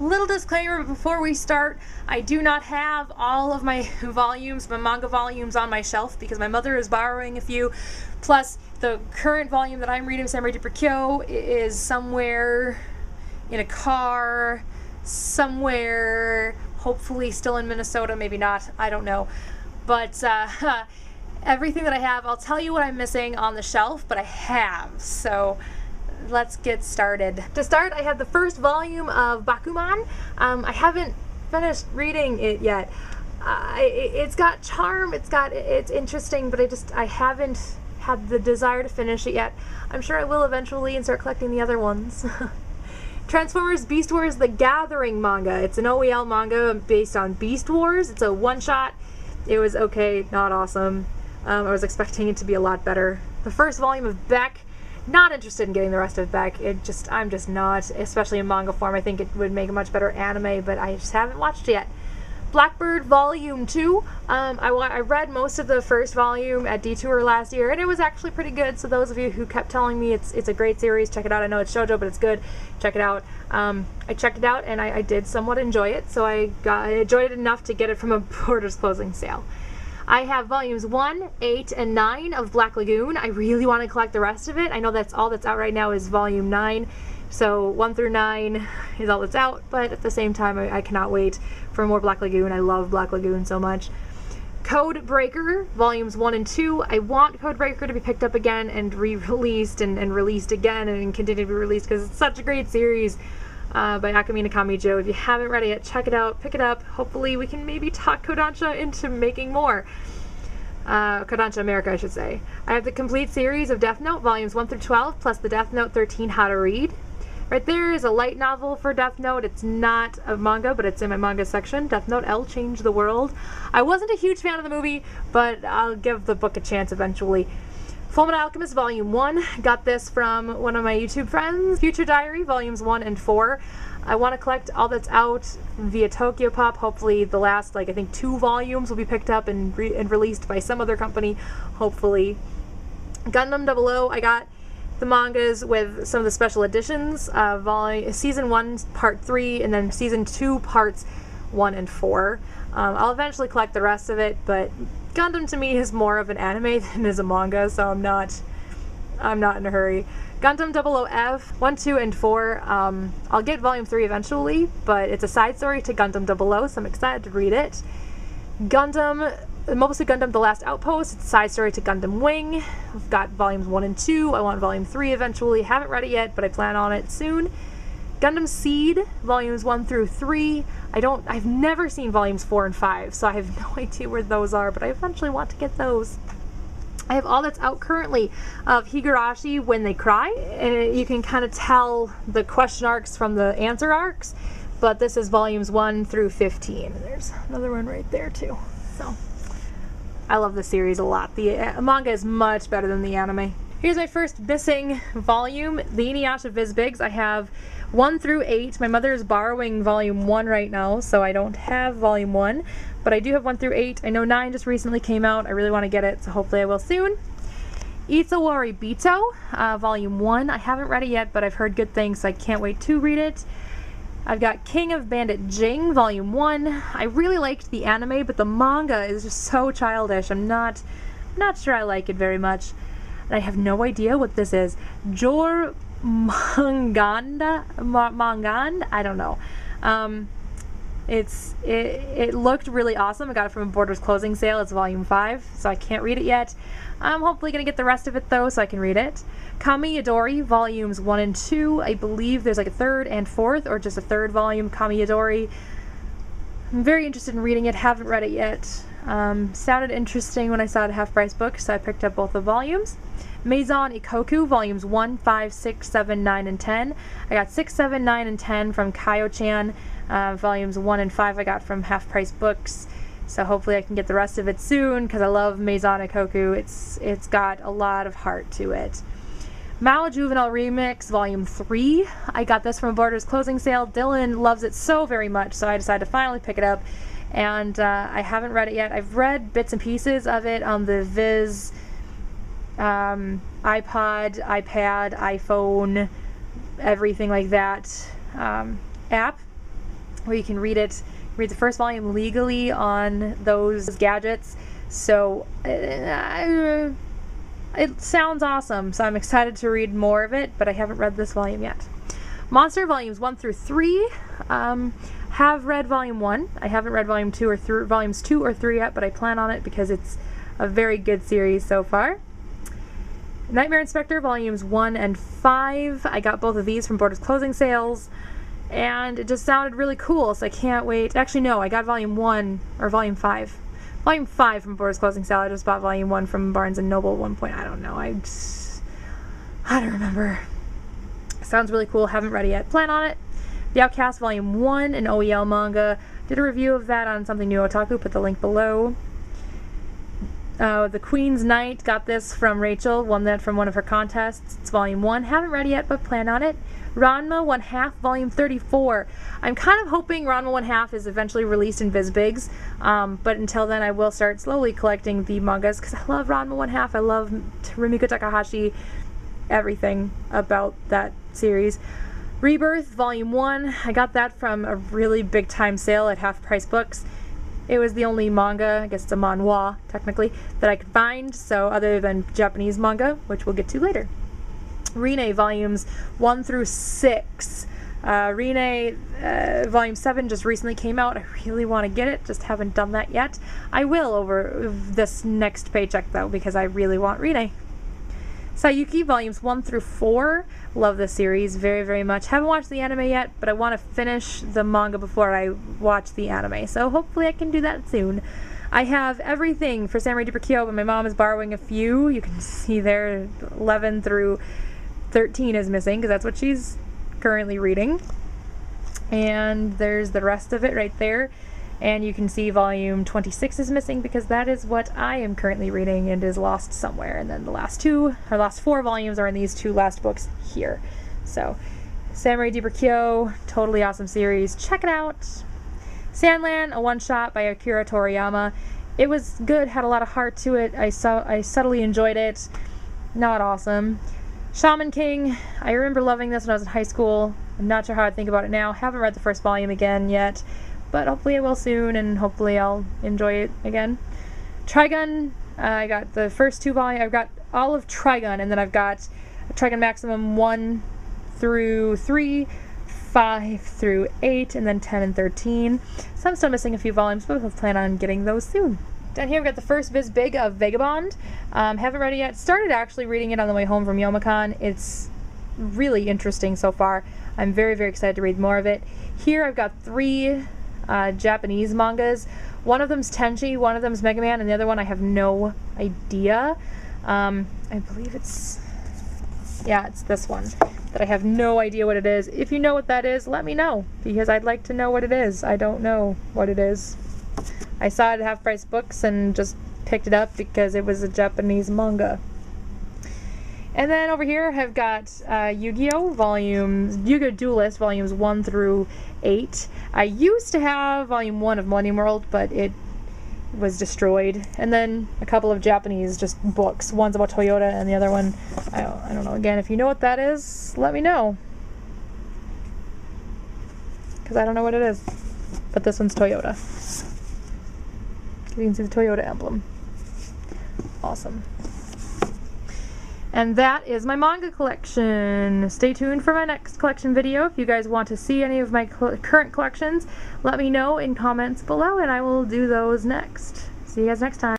Little disclaimer before we start, I do not have all of my volumes, my manga volumes on my shelf because my mother is borrowing a few, plus the current volume that I'm reading, Samurai Deeper Kyo, is somewhere in a car, somewhere, hopefully still in Minnesota, maybe not, I don't know. But everything that I have, I'll tell you what I'm missing on the shelf, but I have, so let's get started. To start, I have the first volume of Bakuman. I haven't finished reading it yet. It's got charm, it's interesting, but I haven't had the desire to finish it yet. I'm sure I will eventually and start collecting the other ones. Transformers Beast Wars The Gathering manga. It's an OEL manga based on Beast Wars. It's a one-shot. It was okay, not awesome. I was expecting it to be a lot better. The first volume of Beck, not interested in getting the rest of Beck. I'm just not, especially in manga form. I think it would make a much better anime, but I just haven't watched it yet. Blackbird Volume 2. I read most of the first volume at Detour last year, and it was actually pretty good. So those of you who kept telling me it's a great series, check it out. I know it's shoujo, but it's good. Check it out. I checked it out, and I did somewhat enjoy it. So I enjoyed it enough to get it from a Borders closing sale. I have volumes 1, 8, and 9 of Black Lagoon. I really want to collect the rest of it. I know that's all that's out right now is volume 9. So 1 through 9 is all that's out, but at the same time, I cannot wait for more Black Lagoon. I love Black Lagoon so much. Code Breaker, volumes 1 and 2. I want Code Breaker to be picked up again and re-released and released again and continue to be released because it's such a great series by Akami Nakamijo. If you haven't read it yet, check it out, pick it up. Hopefully we can maybe talk Kodansha into making more. Kodansha America, I should say. I have the complete series of Death Note, volumes 1 through 12, plus the Death Note 13 How to Read. Right there is a light novel for Death Note. It's not a manga, but it's in my manga section. Death Note L Changed the World. I wasn't a huge fan of the movie, but I'll give the book a chance eventually. Fullmetal Alchemist Volume 1. Got this from one of my YouTube friends. Future Diary, Volumes 1 and 4. I want to collect all that's out via Tokyo Pop. Hopefully the last, I think 2 volumes will be picked up and released by some other company, hopefully. Gundam 00, I got the mangas with some of the special editions. Season 1, Part 3, and then Season 2, Parts 1 and 4. I'll eventually collect the rest of it, but Gundam to me is more of an anime than is a manga, so I'm not in a hurry. Gundam 00F, 1, 2, and 4. I'll get Volume 3 eventually, but it's a side story to Gundam 00, so I'm excited to read it. Mobile Suit Gundam The Last Outpost, it's a side story to Gundam Wing. I've got Volumes 1 and 2. I want Volume 3 eventually. Haven't read it yet, but I plan on it soon. Gundam Seed, Volumes 1 through 3. I've never seen Volumes 4 and 5, so I have no idea where those are, but I eventually want to get those. I have all that's out currently of Higurashi When They Cry, and you can kind of tell the question arcs from the answer arcs, but this is volumes 1 through 15. And there's another one right there too. So I love this series a lot. The manga is much better than the anime. Here's my first missing volume, the Inuyasha Viz Bigs. I have 1 through 8. My mother is borrowing volume 1 right now, so I don't have volume 1. But I do have 1 through 8. I know 9 just recently came out. I really want to get it, so hopefully I will soon. Itawari Bito, volume 1. I haven't read it yet, but I've heard good things, so I can't wait to read it. I've got King of Bandit Jing, volume 1. I really liked the anime, but the manga is just so childish. I'm not sure I like it very much. And I have no idea what this is. Jor Manganda? Mangand? I don't know. It looked really awesome. I got it from a Borders closing sale. It's volume 5, so I can't read it yet. I'm hopefully going to get the rest of it though, so I can read it. Kami Yadori, volumes 1 and 2. I believe there's a 3rd and 4th, or just a 3rd volume, Kami Yadori. I'm very interested in reading it. Haven't read it yet. Sounded interesting when I saw it at Half Price Books, so I picked up both the volumes. Maison Ikoku, volumes 1, 5, 6, 7, 9, and 10. I got 6, 7, 9, and 10 from Kaio-chan. Volumes 1 and 5 I got from Half Price Books. So hopefully I can get the rest of it soon, because I love Maison Ikoku. It's got a lot of heart to it. Mao Juvenile Remix, Volume 3. I got this from a Borders closing sale. Dylan loves it so very much, so I decided to finally pick it up. And I haven't read it yet. I've read bits and pieces of it on the Viz iPod, iPad, iPhone, everything like that app. where you can read the first volume legally on those gadgets. So it sounds awesome, so I'm excited to read more of it, but I haven't read this volume yet. Monster volumes 1 through 3. Have read volume 1. I haven't read volumes 2 or 3 yet, but I plan on it because it's a very good series so far. Nightmare Inspector volumes 1 and 5. I got both of these from Borders closing sales, and it just sounded really cool, so I can't wait. Actually, no, I got volume 1 or volume 5. Volume 5 from Borders closing sale. I just bought volume 1 from Barnes & Noble at one point. I don't know. I don't remember. Sounds really cool. Haven't read it yet. Plan on it. The Outcast volume 1, an OEL manga. Did a review of that on Something New Otaku. Put the link below. The Queen's Knight. Got this from Rachel. Won that from one of her contests. It's volume 1. Haven't read it yet, but plan on it. Ranma 1/2 volume 34. I'm kind of hoping Ranma 1/2 is eventually released in VizBigs, but until then I will start slowly collecting the mangas because I love Ranma 1/2. I love Rumiko Takahashi, everything about that series. Rebirth volume 1. I got that from a really big time sale at Half Price Books. It was the only manga, I guess it's a manhwa technically, that I could find, so other than Japanese manga, which we'll get to later. Rine volumes 1 through 6. Rine volume 7 just recently came out. I really want to get it, just haven't done that yet. I will over this next paycheck though, because I really want Rine. Sayuki volumes 1 through 4. Love this series very, very much. Haven't watched the anime yet, but I want to finish the manga before I watch the anime, so hopefully I can do that soon. I have everything for Samurai Deeper Kyo, but my mom is borrowing a few. You can see there 11 through 13 is missing because that's what she's currently reading. And there's the rest of it right there. And you can see volume 26 is missing because that is what I am currently reading and is lost somewhere. And then the last 4 volumes are in these 2 last books here. So, Samurai Deeper Kyo, totally awesome series. Check it out. Sandland, a one-shot by Akira Toriyama. It was good, had a lot of heart to it. I subtly enjoyed it. Not awesome. Shaman King, I remember loving this when I was in high school. I'm not sure how I think about it now. Haven't read the first volume again yet, but hopefully I will soon, and hopefully I'll enjoy it again. Trigun, I got the first 2 volumes. I've got all of Trigun, and then I've got Trigun Maximum 1 through 3, 5 through 8, and then 10 and 13. So I'm still missing a few volumes, but we'll plan on getting those soon. Down here we've got the first VizBig of Vagabond. Haven't read it yet. Started actually reading it on the way home from Youmacon. It's really interesting so far. I'm very, very excited to read more of it. Here I've got 3 Japanese mangas. One of them's Tenchi, one of them's Mega Man, and the other one I have no idea. I believe it's this one that I have no idea what it is. If you know what that is, let me know, because I'd like to know what it is. I don't know what it is. I saw it at Half Price Books and just picked it up because it was a Japanese manga. And then over here I've got Yu-Gi-Oh! Duelist volumes 1 through 8. I used to have volume 1 of Millennium World, but it was destroyed. And then a couple of Japanese just books. One's about Toyota and the other one, I don't know. Again, if you know what that is, let me know, because I don't know what it is. But this one's Toyota. You can see the Toyota emblem. Awesome. And that is my manga collection. Stay tuned for my next collection video. If you guys want to see any of my current collections, let me know in comments below and I will do those next. See you guys next time.